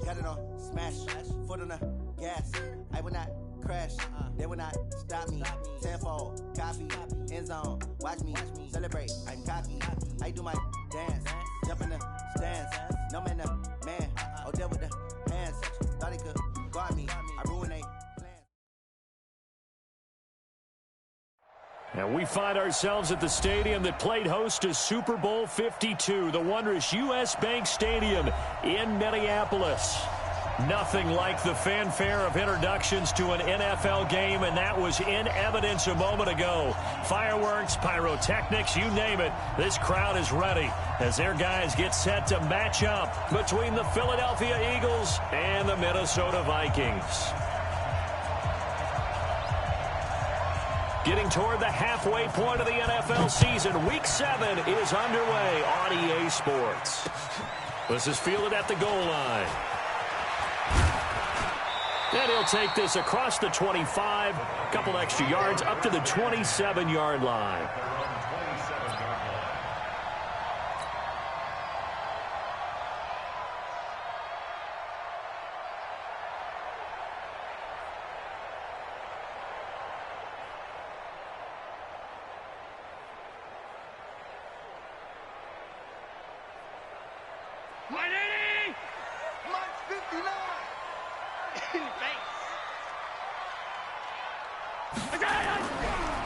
got it on smash, foot on the gas. I will not crash, they will not stop me. Tenfold, copy, end zone, watch me celebrate. I'm cocky, I do my dance, jump in the stands. No man, man, oh there with the hands. Thought he could guard me, I ruined they plans. And we find ourselves at the stadium that played host to Super Bowl 52, the wondrous U.S. Bank Stadium in Minneapolis. Nothing like the fanfare of introductions to an NFL game, and that was in evidence a moment ago. Fireworks, pyrotechnics, you name it. This crowd is ready as their guys get set to match up between the Philadelphia Eagles and the Minnesota Vikings. Getting toward the halfway point of the NFL season, Week 7 is underway on EA Sports. This is fielded at the goal line. And he'll take this across the 25, a couple extra yards, up to the 27-yard line.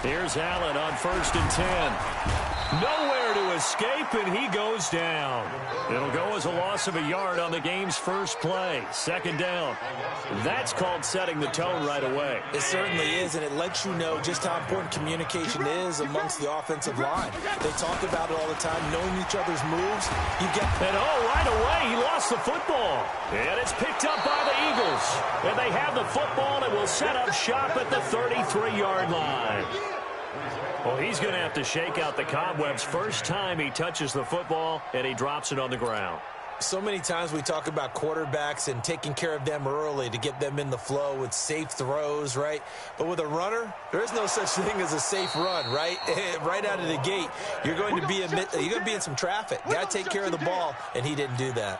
Here's Allen on 1st and 10. Nowhere to escape, and he goes down. It'll go as a loss of a yard on the game's first play. 2nd down. That's called setting the tone right away. It certainly is, and it lets you know just how important communication is amongst the offensive line. They talk about it all the time, knowing each other's moves. And right away, he lost the football. And it's picked up by the Eagles. And they have the football and will set up shop at the 33-yard line. Well, he's going to have to shake out the cobwebs first time he touches the football, and he drops it on the ground. So many times we talk about quarterbacks and taking care of them early to get them in the flow with safe throws, right? But with a runner, there is no such thing as a safe run, right? Right out of the gate, you're going to be in some traffic. You got to take care of the ball, and he didn't do that.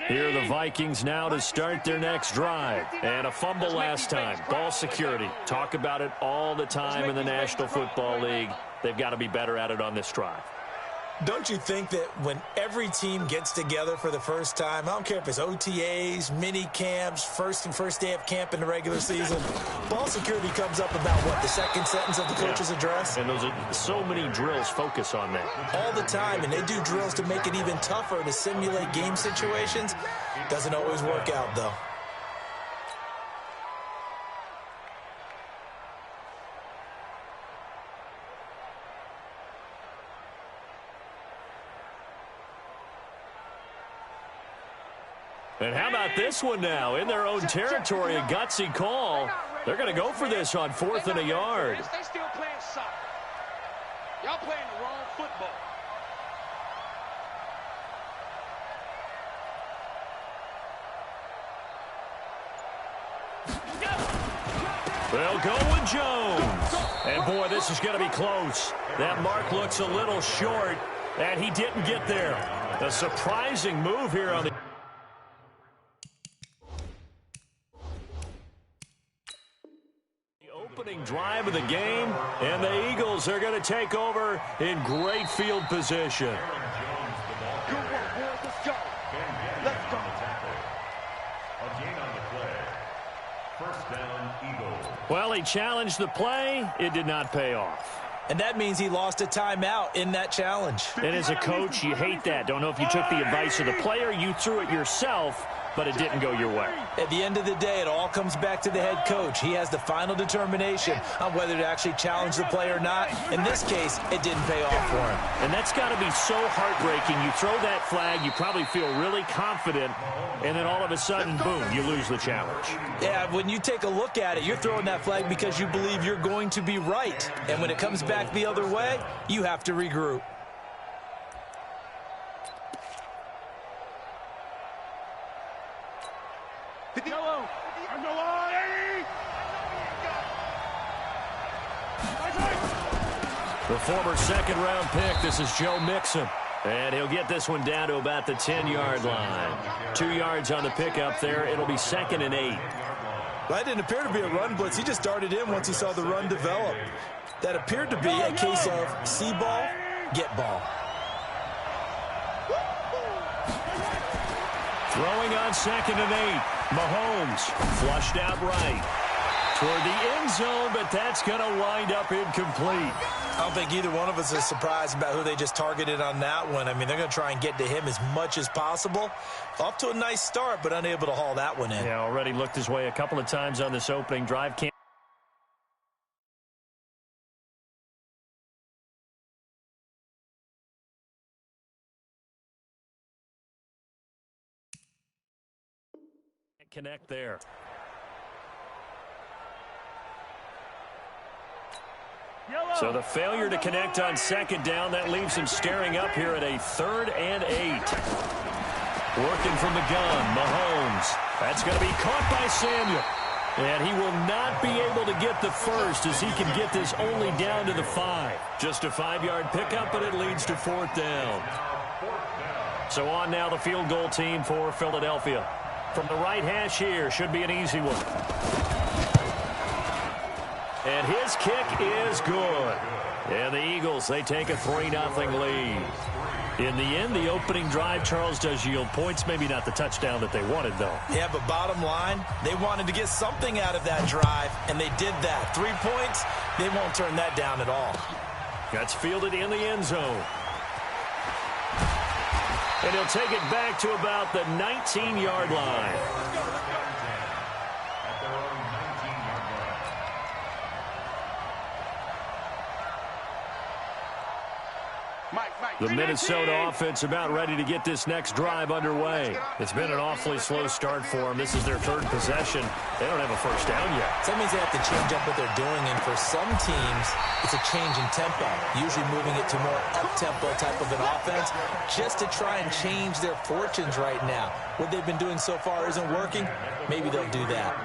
Here are the Vikings now to start their next drive. And a fumble last time. Ball security. Talk about it all the time in the National Football League. They've got to be better at it on this drive. Don't you think that when every team gets together for the first time, I don't care if it's OTAs, mini camps, first day of camp in the regular season, ball security comes up about what, the second sentence of the coach's address? And those are so many drills focus on that. All the time, and they do drills to make it even tougher to simulate game situations. Doesn't always work out, though. And how about this one now? In their own territory, a gutsy call. They're going to go for this on 4th and a yard. They still playing soccer. Y'all playing the wrong football. They'll go with Jones. And, boy, this is going to be close. That mark looks a little short, and he didn't get there. A surprising move here on the opening drive of the game, and the Eagles are going to take over in great field position. Good work, boys. Let's go. Let's go. First down, Eagles. Well, he challenged the play. It did not pay off. And that means he lost a timeout in that challenge. And as a coach, you hate that. Don't know if you took the advice of the player, you threw it yourself, but it didn't go your way. At the end of the day, it all comes back to the head coach. He has the final determination on whether to actually challenge the play or not. In this case, it didn't pay off for him. And that's got to be so heartbreaking. You throw that flag, you probably feel really confident, and then all of a sudden, boom, you lose the challenge. Yeah, when you take a look at it, you're throwing that flag because you believe you're going to be right. And when it comes back the other way, you have to regroup. The former second-round pick, this is Joe Mixon. And he'll get this one down to about the 10-yard line. 2 yards on the pickup there. It'll be 2nd and 8. That didn't appear to be a run blitz. He just darted in once he saw the run develop. That appeared to be a case of see ball, get ball. Throwing on 2nd and 8. Mahomes flushed out right toward the end zone, but that's going to wind up incomplete. I don't think either one of us is surprised about who they just targeted on that one. I mean, they're going to try and get to him as much as possible. Off to a nice start, but unable to haul that one in. Yeah, already looked his way a couple of times on this opening drive. Connect there. So the failure to connect on 2nd down, that leaves him staring up here at a 3rd and 8. Working from the gun, Mahomes. That's going to be caught by Samuel. And he will not be able to get the first as he can get this only down to the 5. Just a 5-yard pickup, but it leads to 4th down. So on now the field goal team for Philadelphia. From the right hash here, should be an easy one. And his kick is good. And the Eagles, they take a 3-0 lead. In the end, the opening drive, Charles, does yield points. Maybe not the touchdown that they wanted, though. Yeah, but bottom line, they wanted to get something out of that drive, and they did that. 3 points, they won't turn that down at all. That's fielded in the end zone. And he'll take it back to about the 19-yard line. The Minnesota offense about ready to get this next drive underway. It's been an awfully slow start for them. This is their 3rd possession. They don't have a first down yet. So that means they have to change up what they're doing, and for some teams, it's a change in tempo, usually moving it to more up-tempo type of an offense, just to try and change their fortunes right now. What they've been doing so far isn't working. Maybe they'll do that.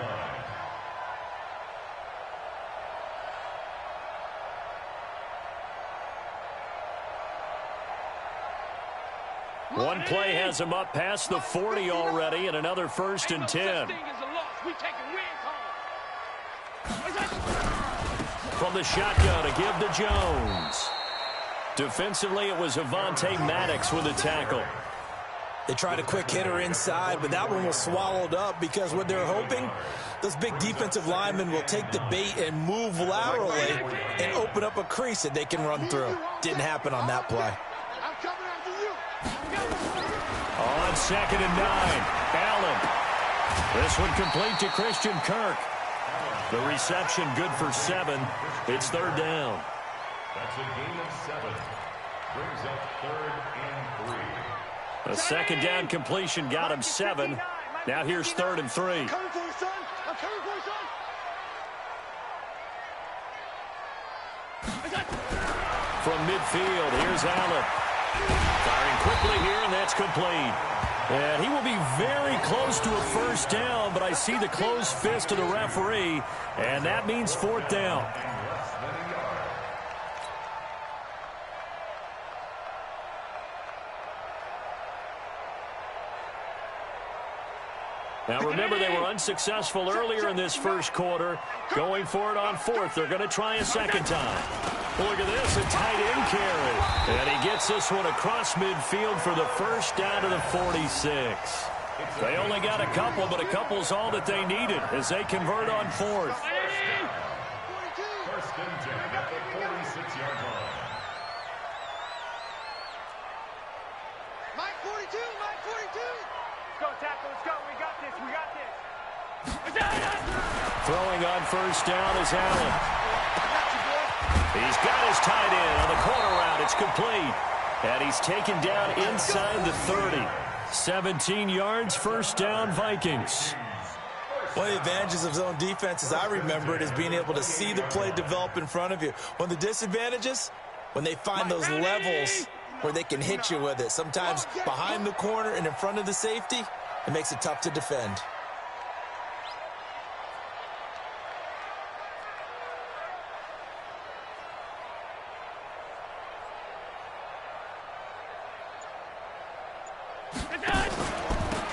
One play has him up past the 40 already, and another 1st and 10. From the shotgun to give to Jones. Defensively, it was Avonte Maddox with a tackle. They tried a quick hitter inside, but that one was swallowed up because what they're hoping, those big defensive linemen will take the bait and move laterally and open up a crease that they can run through. Didn't happen on that play. On 2nd and 9, Allen. This one complete to Christian Kirk. The reception good for 7. It's 3rd down. That's a gain of 7. Brings up 3rd and 3. A 2nd down completion got him 7. Now here's 3rd and 3. From midfield, here's Allen. Firing quickly here, and that's complete. And he will be very close to a first down, but I see the closed fist of the referee, and that means 4th down. Now remember, they were unsuccessful earlier in this first quarter. Going for it on 4th. They're going to try a 2nd time. Look at this, a tight end carry. And he gets this one across midfield for the first down to the 46. They only got a couple, but a couple's all that they needed as they convert on 4th. First and 10 at the 46-yard line. Mike 42, Mike 42. Go, tackle, let's go. We got this, we got this. Throwing on first down is Allen. He's got his tight end on the corner route. It's complete. And he's taken down inside the 30. 17 yards, first down, Vikings. One of the advantages of zone defense, as I remember it, is being able to see the play develop in front of you. One of the disadvantages, when they find those levels where they can hit you with it. Sometimes behind the corner and in front of the safety, it makes it tough to defend.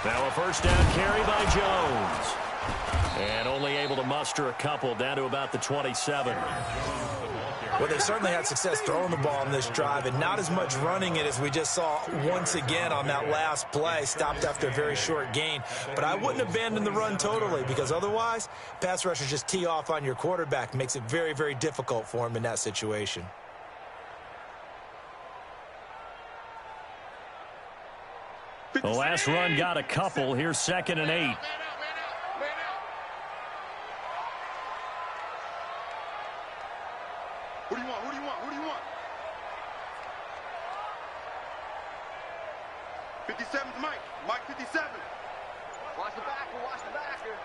Now a first down carry by Jones. And only able to muster a couple down to about the 27. Well, they certainly had success throwing the ball in this drive, and not as much running it as we just saw once again on that last play. Stopped after a very short gain. But I wouldn't abandon the run totally, because otherwise, pass rushers just tee off on your quarterback. Makes it very, very difficult for him in that situation. The last run got a couple. Here's 2nd and 8. Who do you want? Who do you want? Who do you want? 57's Mike. Mike 57. Watch the backer. Watch the backer.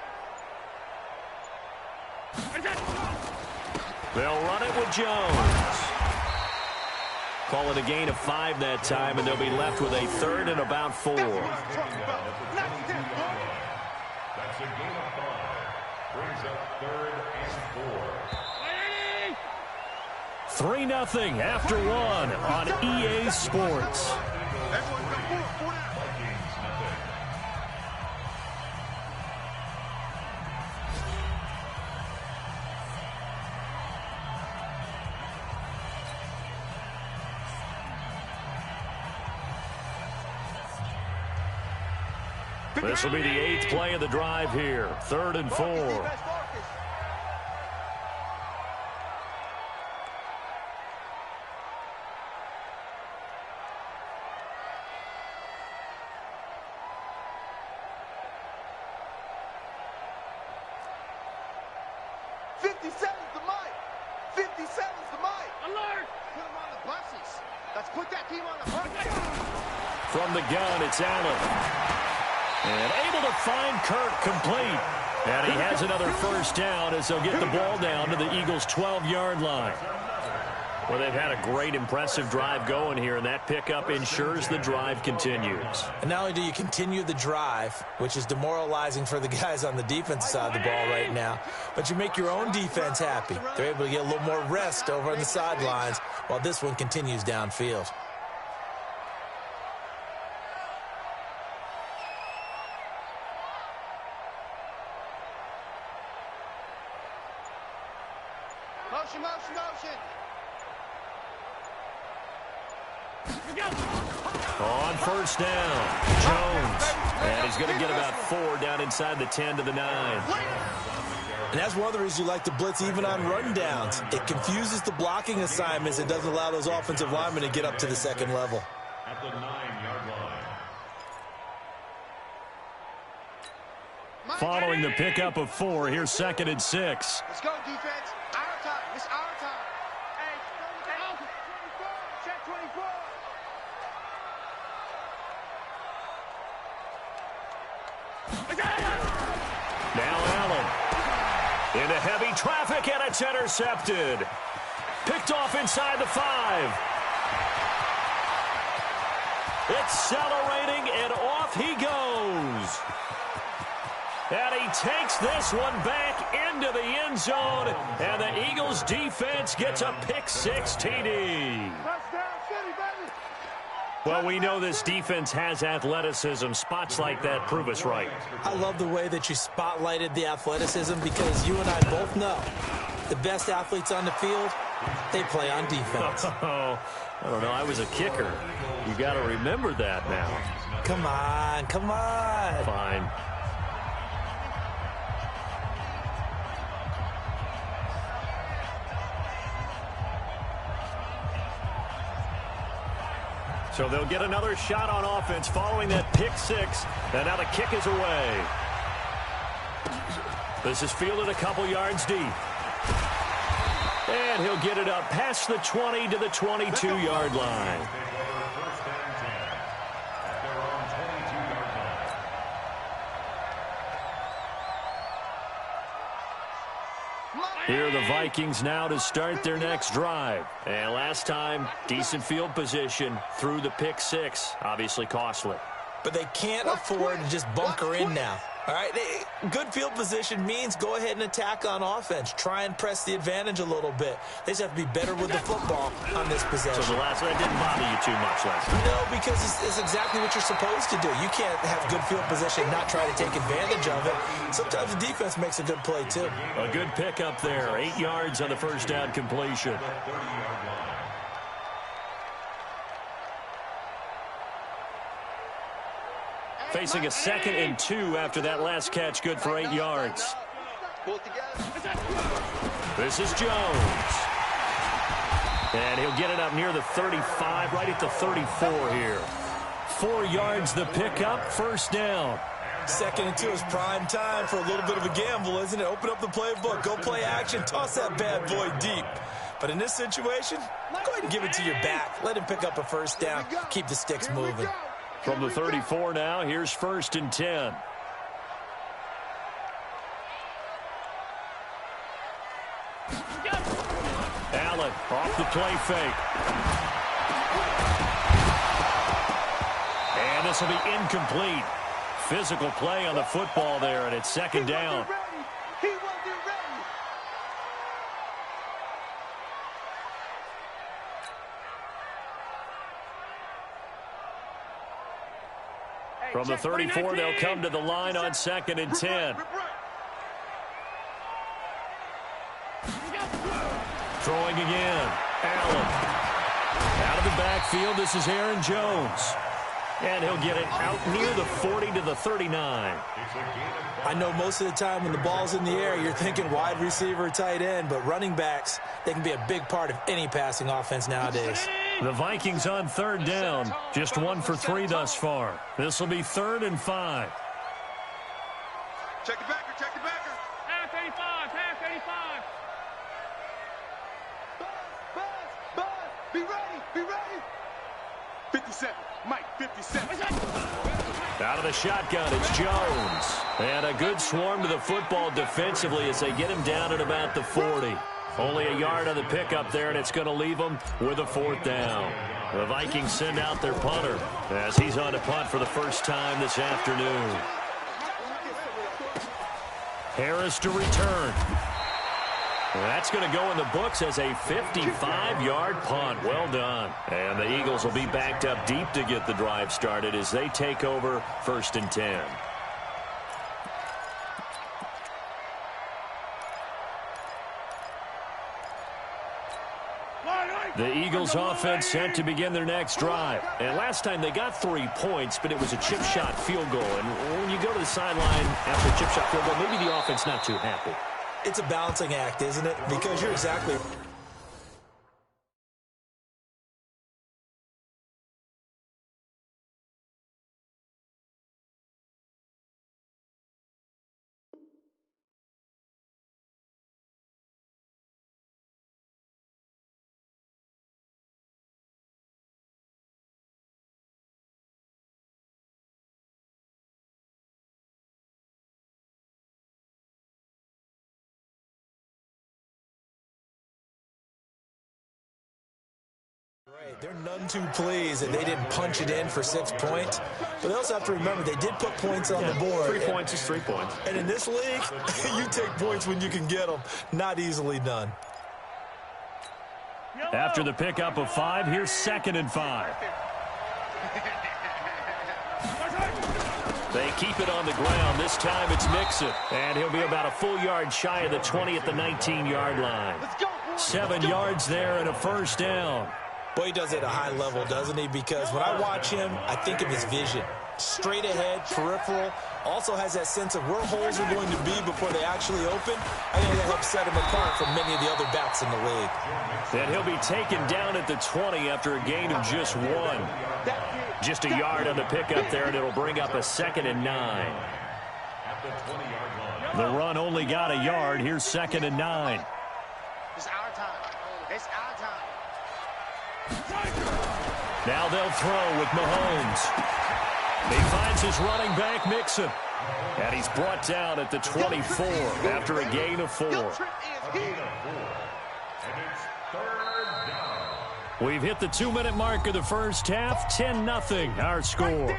They'll run it with Jones. Call it a gain of 5 that time, and they'll be left with a 3rd and about 4. That's a gain of 5. Brings up 3rd and 4. 3-0 after 1 on EA Sports. This will be the 8th play of the drive here. 3rd and 4. From the gun, it's Allen. And able to find Kirk complete. And he has another first down as they'll get the ball down to the Eagles' 12-yard line. Well, they've had a great, impressive drive going here, and that pickup ensures the drive continues. And not only do you continue the drive, which is demoralizing for the guys on the defensive side of the ball right now, but you make your own defense happy. They're able to get a little more rest over on the sidelines while this one continues downfield. Motion. On first down, Jones. And he's going to get about 4 down inside the 10 to the 9. And that's one of the reasons you like to blitz even on rundowns. It confuses the blocking assignments. It doesn't allow those offensive linemen to get up to the second level. At the 9-yard line. Following the pickup of 4, here's 2nd and 6. Let's go, defense. Our time. It's our time. Hey, check 24. Now Allen. Into heavy traffic, and it's intercepted. Picked off inside the 5. Accelerating, and off he goes. And he takes this one back into the end zone, and the Eagles defense gets a pick-6 TD. Well, we know this defense has athleticism. Spots like that prove us right. I love the way that you spotlighted the athleticism, because you and I both know the best athletes on the field, they play on defense. Oh, I don't know. I was a kicker. You got to remember that now. Come on. Fine. So they'll get another shot on offense following that pick-6. And now the kick is away. This is fielded a couple yards deep. And he'll get it up past the 20 to the 22-yard line. Here are the Vikings now to start their next drive. And last time, decent field position through the pick-6. Obviously costly. But they can't afford to just bunker in now. All right, good field position means go ahead and attack on offense. Try and press the advantage a little bit. They just have to be better with the football on this possession. So the last one didn't bother you too much last time? No, because it's exactly what you're supposed to do. You can't have good field position and not try to take advantage of it. Sometimes the defense makes a good play, too. A good pickup there. 8 yards on the first down completion. Facing a 2nd and 2 after that last catch, good for 8 yards. This is Jones. And he'll get it up near the 35, right at the 34 here. 4 yards the pickup, first down. 2nd and 2 is prime time for a little bit of a gamble, isn't it? Open up the playbook, go play action, toss that bad boy deep. But in this situation, go ahead and give it to your back. Let him pick up a first down, keep the sticks moving. From the 34 now, here's 1st and 10. Allen off the play fake. And this will be incomplete. Physical play on the football there, and it's 2nd down. From the 34, they'll come to the line on 2nd and 10. Throwing again. Allen. Out of the backfield, this is Aaron Jones. And he'll get it out near the 40 to the 39. I know most of the time when the ball's in the air, you're thinking wide receiver, tight end, but running backs, they can be a big part of any passing offense nowadays. The Vikings on 3rd down. Just 1 for 3 thus far. This will be 3rd and 5. Check the backer, check the backer. Pass 85, pass 85. Buzz, be ready, be ready. 57, Mike, 57. Out of the shotgun, it's Jones. And a good swarm to the football defensively as they get him down at about the 40. Only a yard on the pickup there, and it's going to leave them with a 4th down. The Vikings send out their punter as he's on to punt for the first time this afternoon. Harris to return. That's going to go in the books as a 55-yard punt. Well done. And the Eagles will be backed up deep to get the drive started as they take over 1st and 10. The Eagles offense set to begin their next drive. And last time they got 3 points, but it was a chip shot field goal. And when you go to the sideline after a chip shot field goal, maybe the offense not too happy. It's a balancing act, isn't it? Because you're exactly... They're none too pleased that they didn't punch it in for 6 points. But they also have to remember they did put points on the board. 3 points is 3 points. And in this league, you take points when you can get them. Not easily done. After the pickup of 5, here's 2nd and 5. They keep it on the ground. This time it's Mixon. And he'll be about a full yard shy of the 20 at the 19-yard line. 7 yards there and a first down. Boy, he does it at a high level, doesn't he? Because when I watch him, I think of his vision. Straight ahead, peripheral. Also has that sense of where holes are going to be before they actually open. I think that helps set him apart from many of the other backs in the league. And he'll be taken down at the 20 after a gain of just 1. Just a yard on the pickup there, and it'll bring up a 2nd and 9. The run only got a yard. Here's 2nd and 9. It's our time. It's our time. Now they'll throw with Mahomes. He finds his running back, Mixon. And he's brought down at the 24 after a gain of 4. We've hit the 2-minute mark of the first half. 10-0 our score.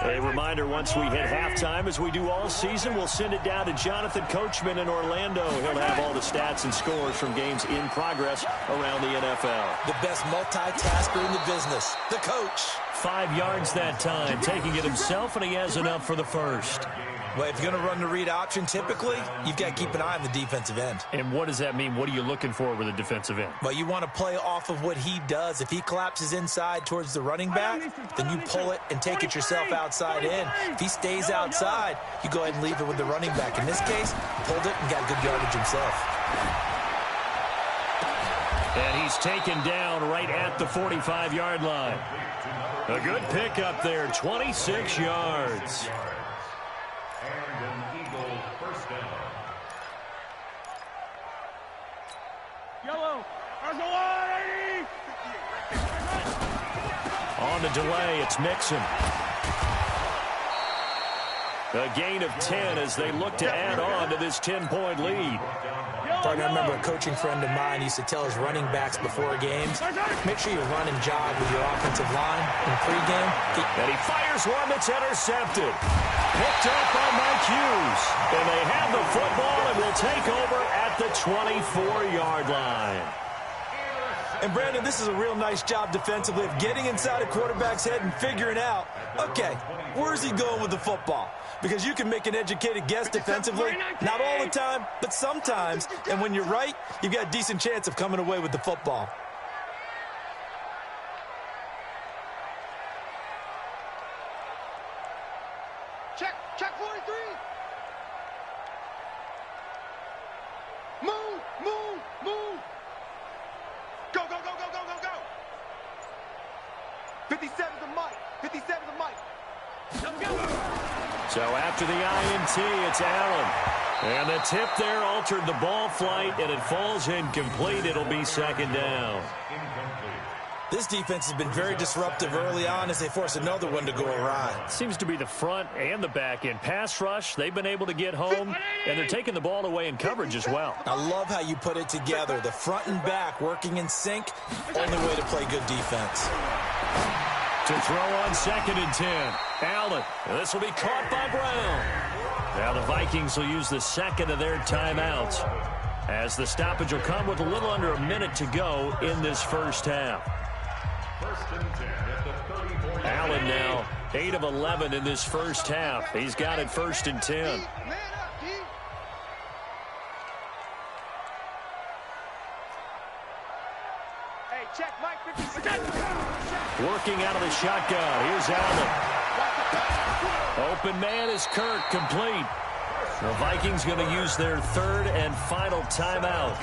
A reminder, once we hit halftime, as we do all season, we'll send it down to Jonathan Coachman in Orlando. He'll have all the stats and scores from games in progress around the NFL. The best multitasker in the business, the coach. 5 yards that time, taking it himself, and he has enough for the first. Well, if you're going to run the read option, typically, you've got to keep an eye on the defensive end. And what does that mean? What are you looking for with a defensive end? Well, you want to play off of what he does. If he collapses inside towards the running back, then you pull it and take it yourself outside in. If he stays outside, you go ahead and leave it with the running back. In this case, pulled it and got good yardage himself. And he's taken down right at the 45-yard line. A good pickup there, 26 yards. And an Eagle first down. Yellow. There's a line. On the delay, it's Mixon. A gain of 10 as they look to add on to this 10-point lead. Partner, I remember a coaching friend of mine used to tell his running backs before games, make sure you run and jog with your offensive line in pregame. And he fires one that's intercepted. Picked up by Mike Hughes. And they have the football and will take over at the 24-yard line. And, Brandon, this is a real nice job defensively of getting inside a quarterback's head and figuring out, okay, where's he going with the football? Because you can make an educated guess defensively, not all the time, but sometimes. And when you're right, you've got a decent chance of coming away with the football. Check 43. Move. Go. 57's the mic. 57's the mic. So after the INT, it's Allen. And the tip there altered the ball flight, and it falls incomplete. It'll be second down. This defense has been very disruptive early on as they force another one to go awry. Seems to be the front and the back end. Pass rush, they've been able to get home, and they're taking the ball away in coverage as well. I love how you put it together. The front and back working in sync, only way to play good defense. To throw on 2nd and 10. Allen. This will be caught by Brown. Now the Vikings will use the second of their timeouts, as the stoppage will come with a little under a minute to go in this first half. First and 10 at the 34. Allen now 8 of 11 in this first half. He's got it 1st and 10. Man up, D. Hey, check Mike 56. Working out of the shotgun. Here's Allen. Open man is Kirk, complete. The Vikings going to use their third and final timeout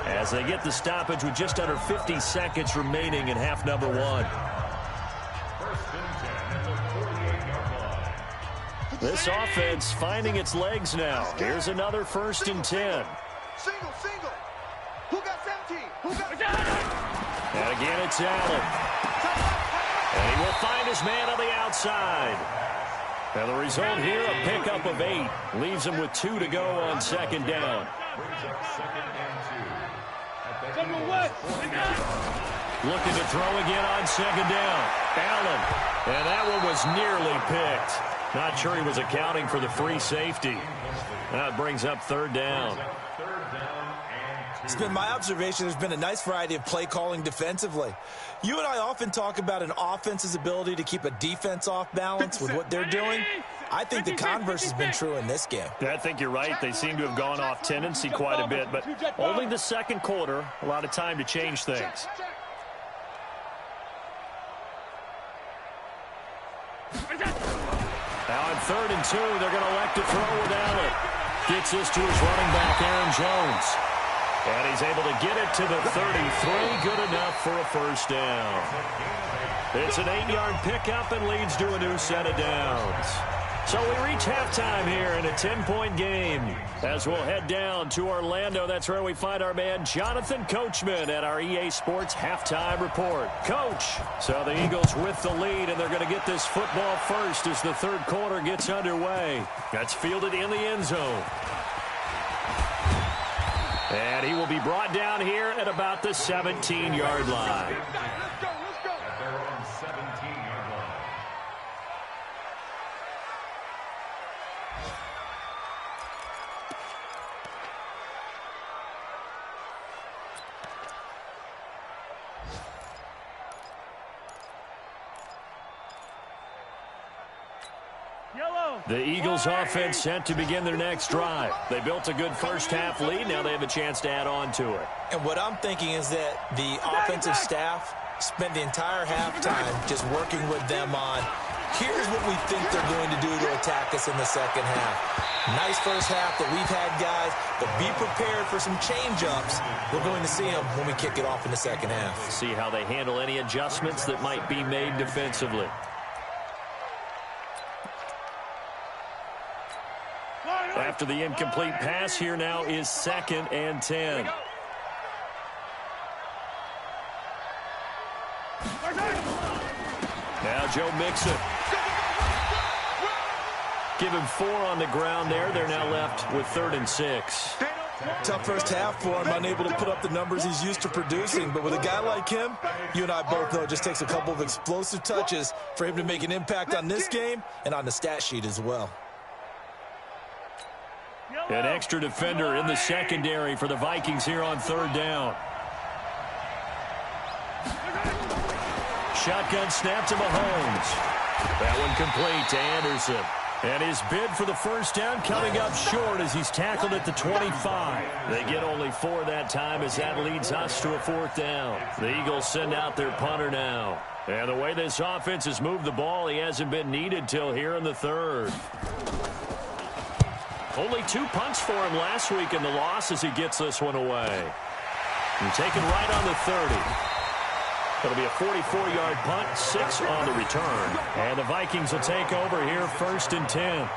as they get the stoppage with just under 50 seconds remaining in half number 1. First and 10 at the 48-yard line. This offense finding its legs now. Here's another 1st and 10. Single. Who got 17? Who got And again, it's Allen. And he will find his man on the outside. Now the result here, a pickup of 8. Leaves him with 2 to go on 2nd down. Brings up 2nd and 2. Looking to throw again on 2nd down. Allen. And that one was nearly picked. Not sure he was accounting for the free safety. Now it brings up 3rd down. It's been my observation there's been a nice variety of play calling defensively. You and I often talk about an offense's ability to keep a defense off balance with what they're doing. I think the converse has been true in this game. I think you're right. They seem to have gone off tendency quite a bit, but only the second quarter, a lot of time to change things. Now on 3rd and 2, they're going to elect to throw with Allen. Gets this to his running back, Aaron Jones. And he's able to get it to the 33. Good enough for a first down. It's an 8-yard pickup and leads to a new set of downs. So we reach halftime here in a 10-point game. As we'll head down to Orlando, that's where we find our man Jonathan Coachman at our EA Sports Halftime Report. Coach, so the Eagles with the lead, and they're going to get this football first as the 3rd quarter gets underway. That's fielded in the end zone. And he will be brought down here at about the 17-yard line. Let's go. They're on 17-yard line. The Eagles offense set to begin their next drive. They built a good first-half lead. Now they have a chance to add on to it. And what I'm thinking is that the offensive staff spent the entire halftime just working with them on, here's what we think they're going to do to attack us in the second half. Nice first half that we've had, guys, but be prepared for some change-ups. We're going to see them when we kick it off in the second half. See how they handle any adjustments that might be made defensively. After the incomplete pass, here now is 2nd and 10. Now Joe Mixon. Give him 4 on the ground there. They're now left with 3rd and 6. Tough first half for him, unable to put up the numbers he's used to producing. But with a guy like him, you and I both know it just takes a couple of explosive touches for him to make an impact on this game and on the stat sheet as well. An extra defender in the secondary for the Vikings here on 3rd down. Shotgun snap to Mahomes. That one complete to Anderson. And his bid for the first down coming up short as he's tackled at the 25. They get only 4 that time as that leads us to a 4th down. The Eagles send out their punter now. And the way this offense has moved the ball, he hasn't been needed till here in the 3rd. Only 2 punts for him last week in the loss as he gets this one away. And taken right on the 30. It'll be a 44-yard punt, 6 on the return. And the Vikings will take over here 1st and 10.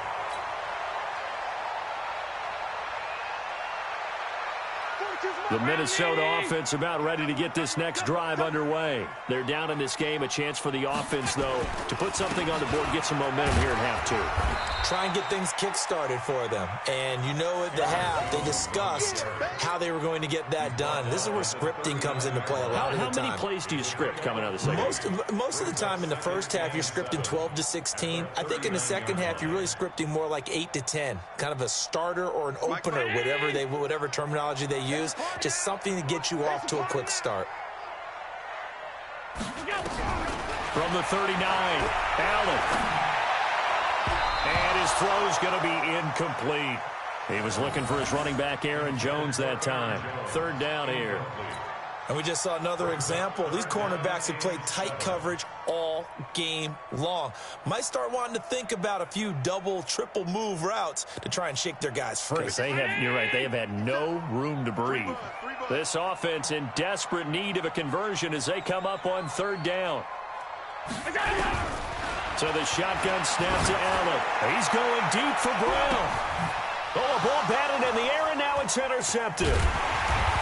The Minnesota offense about ready to get this next drive underway. They're down in this game. A chance for the offense, though, to put something on the board, get some momentum here at half 2. Try and get things kick-started for them. And you know at the half, they discussed how they were going to get that done. This is where scripting comes into play a lot of the time. How many plays do you script coming out of the second? Most of the time in the first half, you're scripting 12 to 16. I think in the second half, you're really scripting more like 8 to 10. Kind of a starter or an opener, whatever terminology they use. Just something to get you off to a quick start. From the 39, Allen. And his throw is going to be incomplete. He was looking for his running back, Aaron Jones, that time. 3rd down here. And we just saw another example. These cornerbacks have played tight coverage all game long. Might start wanting to think about a few double, triple move routes to try and shake their guys free. You're right, they have had no room to breathe. This offense in desperate need of a conversion as they come up on 3rd down. So the shotgun snap to Allen. He's going deep for Brown. Oh, a ball batted in the air, and now it's intercepted.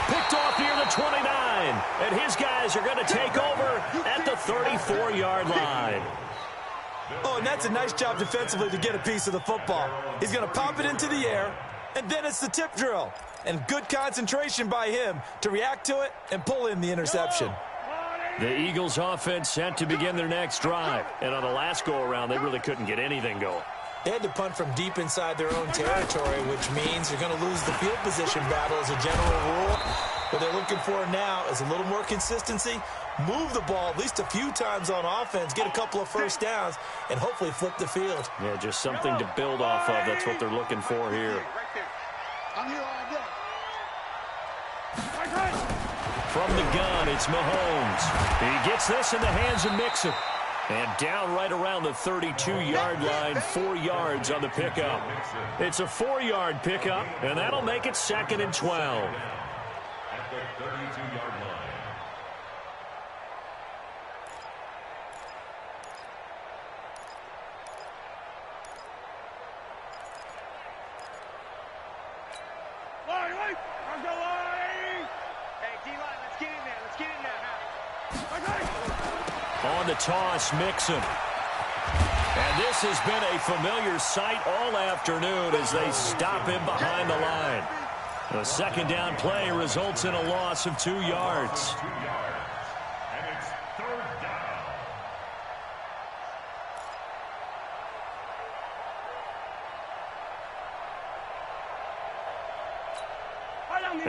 Picked off near the 29, and his guys are going to take over at the 34-yard line. Oh, and that's a nice job defensively to get a piece of the football. He's going to pop it into the air, and then it's the tip drill. And good concentration by him to react to it and pull in the interception. The Eagles offense set to begin their next drive. And on the last go-around, they really couldn't get anything going. They had to punt from deep inside their own territory, which means you're going to lose the field position battle as a general rule. What they're looking for now is a little more consistency, move the ball at least a few times on offense, get a couple of first downs, and hopefully flip the field. Yeah, just something to build off of. That's what they're looking for here. I'm here all day. From the gun, it's Mahomes. He gets this in the hands of Mixon. And down right around the 32-yard line, 4 yards on the pickup. It's a 4-yard pickup, and that'll make it 2nd and 12. At the 32-yard line. On the toss, Mixon. And this has been a familiar sight all afternoon as they stop him behind the line. The 2nd down play results in a loss of 2 yards. And it's 3rd down.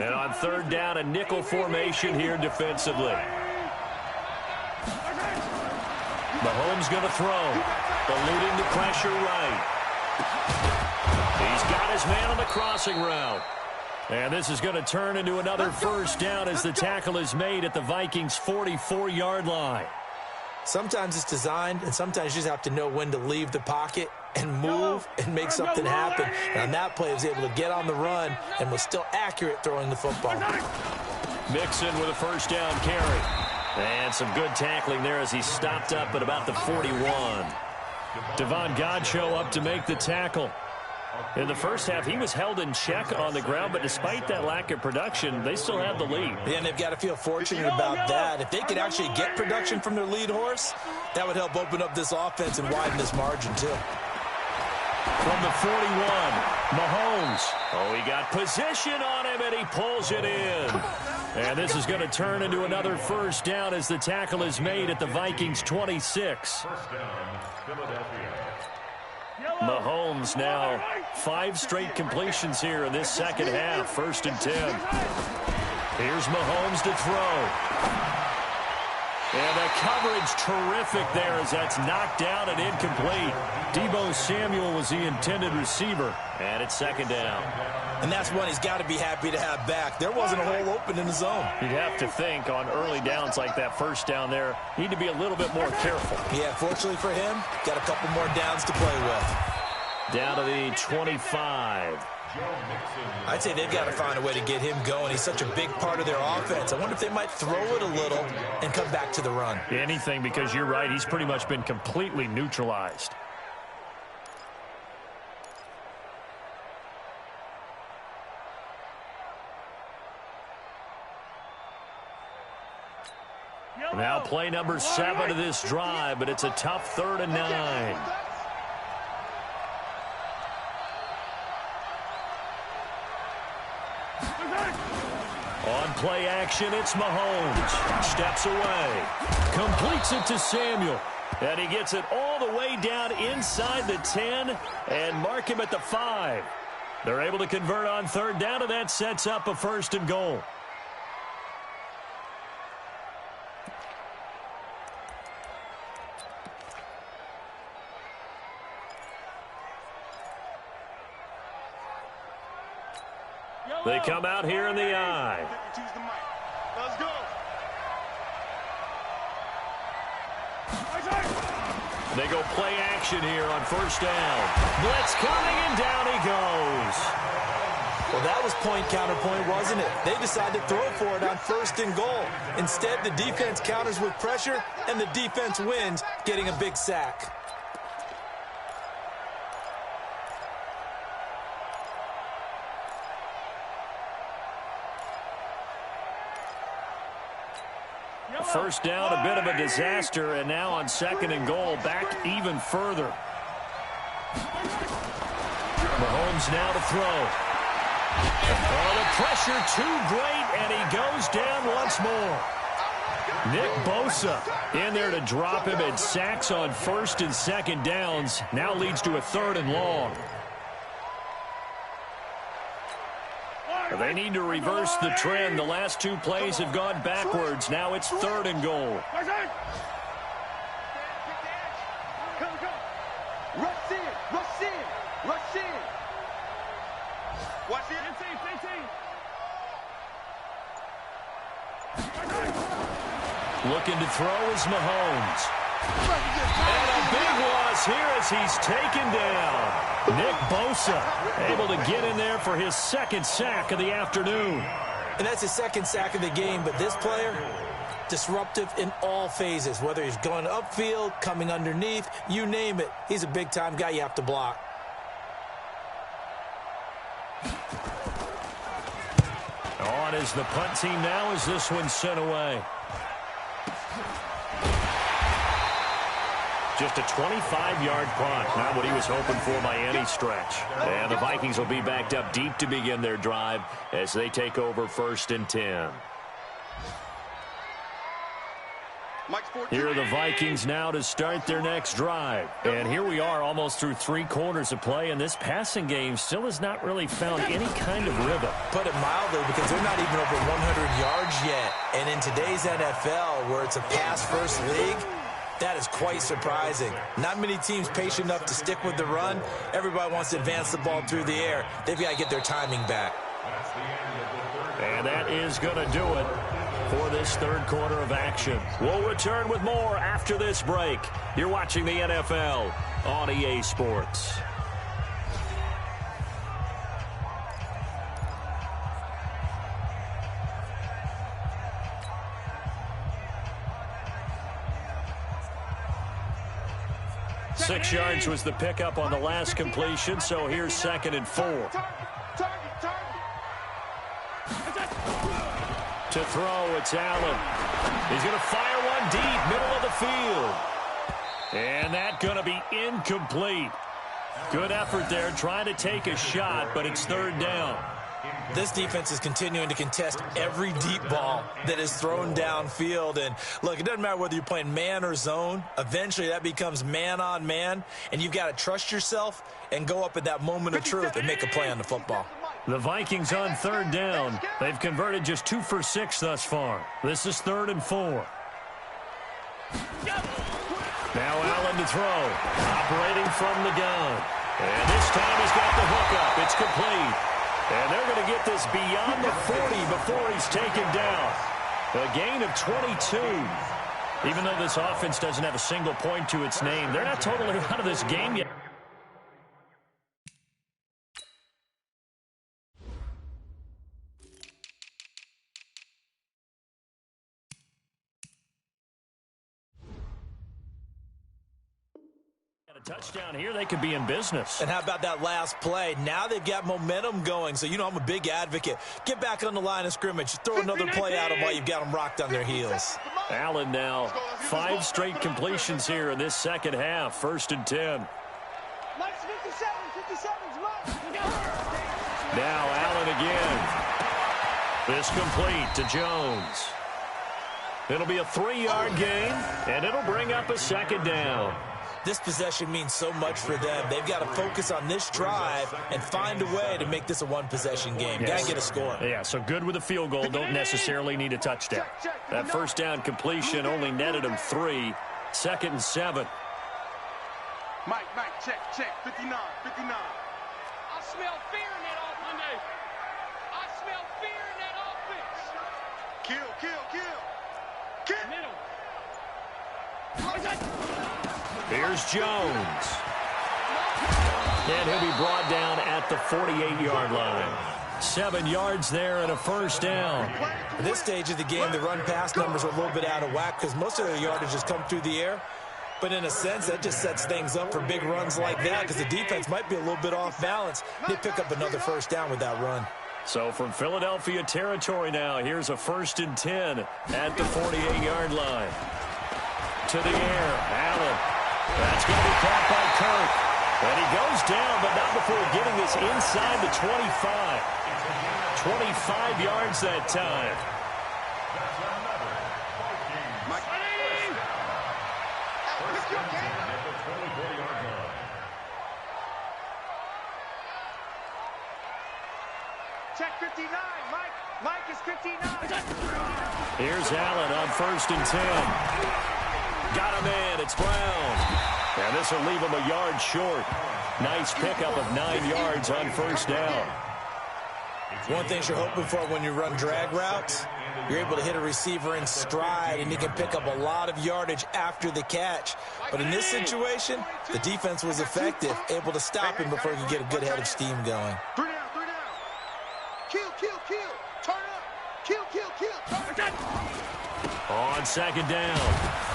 And on 3rd down, a nickel formation here defensively. Mahomes going to throw. Eluding the pressure right. He's got his man on the crossing route. And this is going to turn into another first down as the tackle is made at the Vikings' 44-yard line. Sometimes it's designed, and sometimes you just have to know when to leave the pocket and move and make something happen. And on that play, he was able to get on the run and was still accurate throwing the football. Mixon with a first down carry. And some good tackling there as he stopped up at about the 41. Devon Godchaux up to make the tackle. In the first half, he was held in check on the ground, but despite that lack of production, they still have the lead. Yeah, and they've got to feel fortunate about that. If they could actually get production from their lead horse, that would help open up this offense and widen this margin, too. From the 41, Mahomes. Oh, he got position on him, and he pulls it in. And this is going to turn into another first down as the tackle is made at the Vikings' 26. First down, Philadelphia. Mahomes now 5 straight completions here in this second half. 1st and 10. Here's Mahomes to throw. And the coverage terrific there as that's knocked down and incomplete. Deebo Samuel was the intended receiver. And it's 2nd down. And that's one he's got to be happy to have back. There wasn't a hole open in the zone. You'd have to think on early downs like that first down there, need to be a little bit more careful. Yeah, fortunately for him, got a couple more downs to play with. Down to the 25. I'd say they've got to find a way to get him going. He's such a big part of their offense. I wonder if they might throw it a little and come back to the run. Anything, because you're right, he's pretty much been completely neutralized. Now play number 7 of this drive, but it's a tough 3rd and 9. On play action, it's Mahomes. Steps away. Completes it to Samuel. And he gets it all the way down inside the 10 and mark him at the 5. They're able to convert on 3rd down, and that sets up a 1st and goal. They come out here in the I. Let's go. They go play action here on 1st down. Blitz coming, and down he goes. Well, that was point counterpoint, wasn't it? They decided to throw for it on 1st and goal. Instead, the defense counters with pressure, and the defense wins, getting a big sack. First down, a bit of a disaster, and now on 2nd and goal, back even further. Mahomes now to throw. Oh, the pressure too great, and he goes down once more. Nick Bosa in there to drop him, and sacks on 1st and 2nd downs. Now leads to a 3rd and long. They need to reverse the trend. The last 2 plays have gone backwards. Now it's 3rd and goal. Rush in, rush in, rush in. Watch it. 15. Looking to throw is Mahomes. And a big loss here as he's taken down. Nick Bosa able to get in there for his 2nd sack of the afternoon. And that's his 2nd sack of the game, but this player, disruptive in all phases, whether he's going upfield, coming underneath, you name it. He's a big-time guy you have to block. On is the punt team now as this one's sent away. Just a 25-yard punt. Not what he was hoping for by any stretch. And the Vikings will be backed up deep to begin their drive as they take over 1st and 10. Here are the Vikings now to start their next drive. And here we are almost through 3 quarters of play, and this passing game still has not really found any kind of rhythm. Put it mildly, because they're not even over 100 yards yet. And in today's NFL, where it's a pass-first league, That is quite surprising. Not many teams patient enough to stick with the run. Everybody wants to advance the ball through the air. They've got to get their timing back. And that is going to do it for this third quarter of action. We'll return with more after this break. You're watching the NFL on EA Sports. Six yards was the pickup on the last completion, so here's 2nd and 4. To throw, it's Allen. He's going to fire one deep, middle of the field. And that's going to be incomplete. Good effort there, trying to take a shot, but it's 3rd down. This defense is continuing to contest every deep ball that is thrown downfield. And, look, it doesn't matter whether you're playing man or zone. Eventually, that becomes man on man, and you've got to trust yourself and go up at that moment of truth and make a play on the football. The Vikings on 3rd down. They've converted just 2 for 6 thus far. This is 3rd and 4. Now Allen to throw. Operating from the gun. And this time he's got the hook up. It's complete. And they're going to get this beyond the 40 before he's taken down. A gain of 22. Even though this offense doesn't have a single point to its name, they're not totally out of this game yet. Touchdown here, they could be in business. And how about that last play? Now they've got momentum going. So, you know, I'm a big advocate. Get back on the line of scrimmage. Throw another play at them while you've got them rocked on their heels. Allen now, 5 straight completions here in this second half. 1st and 10. Now Allen again. This complete to Jones. It'll be a 3-yard gain, and it'll bring up a 2nd down. This possession means so much for them. They've got to focus on this drive and find a way to make this a one-possession game. Yes. Got to get a score. Yeah, so good with a field goal. Don't necessarily need a touchdown. That 1st down completion only netted them 3. 2nd and 7. Mike, check. 59. I smell fear in that offense. I smell fear in that offense. Kill. Middle. Here's Jones. And he'll be brought down at the 48-yard line. 7 yards there and a 1st down. At this stage of the game, the run-pass numbers are a little bit out of whack because most of their yardage has come through the air. But in a sense, that just sets things up for big runs like that because the defense might be a little bit off balance. They pick up another 1st down with that run. So from Philadelphia territory now, here's a 1st and 10 at the 48-yard line. To the air, Allen. That's going to be caught by Kirk. And he goes down, but not before getting this inside the 25. 25 yards that time. Check 59. Mike is 59. Here's Allen on 1st and 10. Got him in. It's Brown. And this will leave him a yard short. Nice pickup of 9 yards on 1st down. One thing you're hoping for when you run drag routes, you're able to hit a receiver in stride, and you can pick up a lot of yardage after the catch. But in this situation, the defense was effective, able to stop him before he could get a good head of steam going. 3 down. Kill. Turn up. Kill. Turn up. On 2nd down,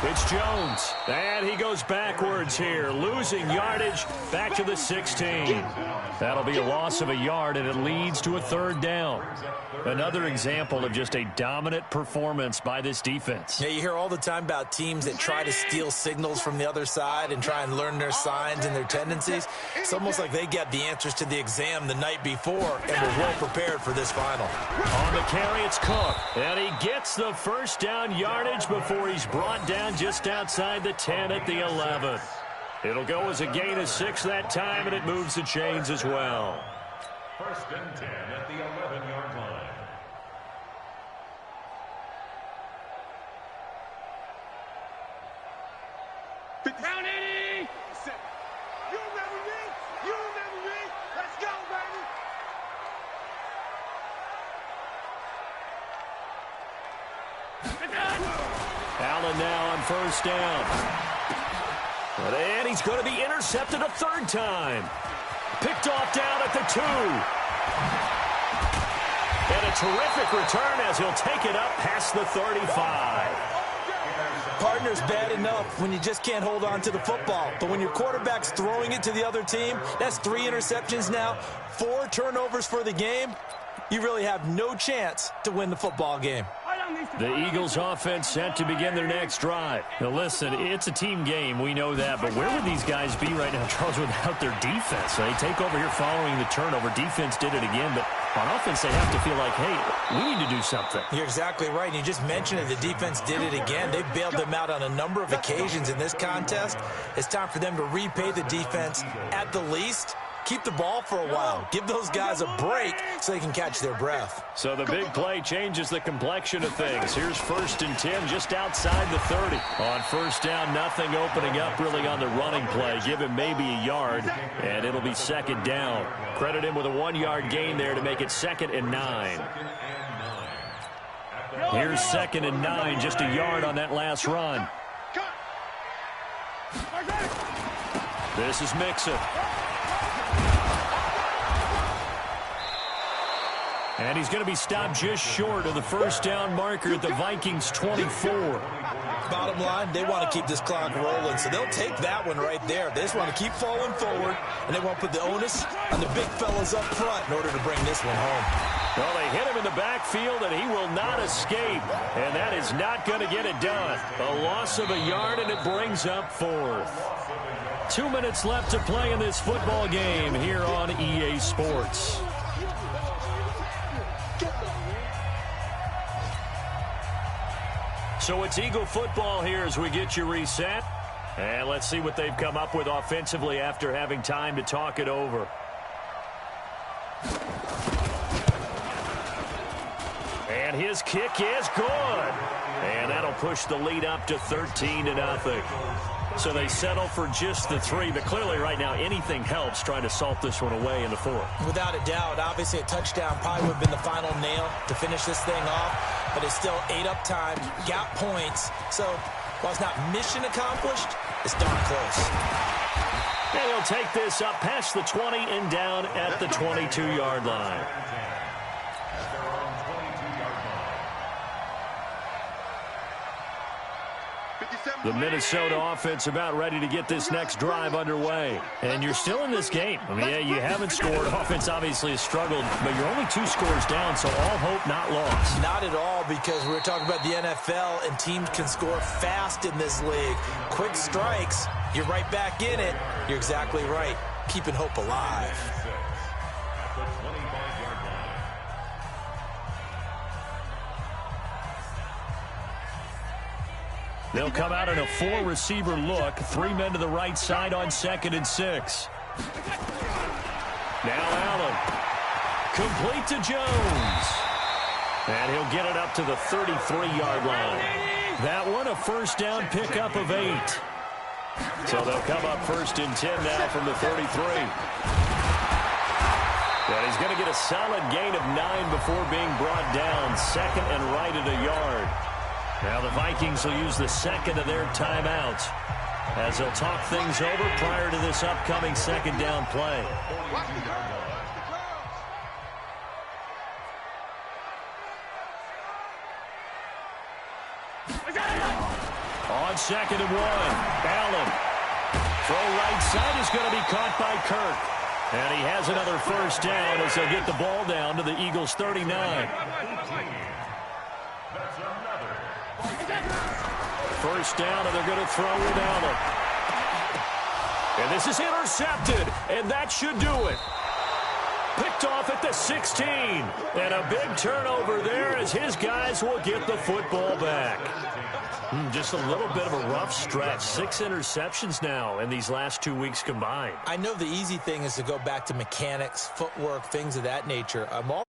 it's Jones. And he goes backwards here, losing yardage back to the 16. That'll be a loss of a yard, and it leads to a 3rd down. Another example of just a dominant performance by this defense. Yeah, you hear all the time about teams that try to steal signals from the other side and try and learn their signs and their tendencies. It's almost like they got the answers to the exam the night before and were well prepared for this final. On the carry, it's Cook. And he gets the 1st down yardage before he's brought down just outside the 10 at the 11. It'll go as a gain of 6 that time, and it moves the chains as well. 1st and 10 at the 11-yard line. Round 80. You remember me? You remember me? Let's go, baby. Allen now on first down. And he's going to be intercepted a third time. Picked off down at the 2. And a terrific return as he'll take it up past the 35. Partner's bad enough when you just can't hold on to the football. But when your quarterback's throwing it to the other team, that's 3 interceptions now, 4 turnovers for the game. You really have no chance to win the football game. The Eagles offense set to begin their next drive. Now listen, it's a team game, we know that, but where would these guys be right now, Charles, without their defense? They take over here following the turnover. Defense did it again, but on offense they have to feel like, hey, we need to do something. You're exactly right, and you just mentioned it. The defense did it again. They bailed them out on a number of occasions in this contest. It's time for them to repay the defense at the least. Keep the ball for a while. Give those guys a break so they can catch their breath. So the big play changes the complexion of things. Here's 1st and 10 just outside the 30. On first down, nothing opening up really on the running play. Give him maybe a yard, and it'll be 2nd down. Credit him with a 1-yard gain there to make it 2nd and 9. Here's 2nd and 9, just a yard on that last run. This is Mixon. And he's going to be stopped just short of the first down marker at the Vikings 24. Bottom line, they want to keep this clock rolling, so they'll take that one right there. They just want to keep falling forward, and they want to put the onus on the big fellas up front in order to bring this one home. Well, they hit him in the backfield, and he will not escape. And that is not going to get it done. A loss of a yard, and it brings up 4th. 2 minutes left to play in this football game here on EA Sports. So it's Eagle football here as we get you reset. And let's see what they've come up with offensively after having time to talk it over. And his kick is good. And that'll push the lead up to 13-0. So they settle for just the 3, but clearly right now anything helps trying to salt this one away in the 4th. Without a doubt, obviously a touchdown probably would have been the final nail to finish this thing off, but it's still 8 up time, got points, so while it's not mission accomplished, it's darn close. And he'll take this up past the 20 and down at the 22-yard line. The Minnesota offense about ready to get this next drive underway. And you're still in this game. I mean, yeah, you haven't scored. Offense obviously has struggled, but you're only 2 scores down, so all hope not lost. Not at all, because we're talking about the NFL, and teams can score fast in this league. Quick strikes, you're right back in it. You're exactly right. Keeping hope alive. They'll come out in a 4-receiver look. 3 men to the right side on 2nd and 6. Now Allen. Complete to Jones. And he'll get it up to the 33-yard line. That one a first down pickup of 8. So they'll come up 1st and 10 now from the 33. And he's going to get a solid gain of 9 before being brought down. 2nd and right at a yard. Now the Vikings will use the 2nd of their timeouts as they'll talk things over prior to this upcoming 2nd down play. On 2nd and 1, Allen. Throw right side is going to be caught by Kirk. And he has another first down as they'll get the ball down to the Eagles' 39. First down, and they're going to throw with Allen. And this is intercepted, and that should do it. Picked off at the 16. And a big turnover there as his guys will get the football back. Just a little bit of a rough stretch. 6 interceptions now in these last 2 weeks combined. I know the easy thing is to go back to mechanics, footwork, things of that nature. I'm all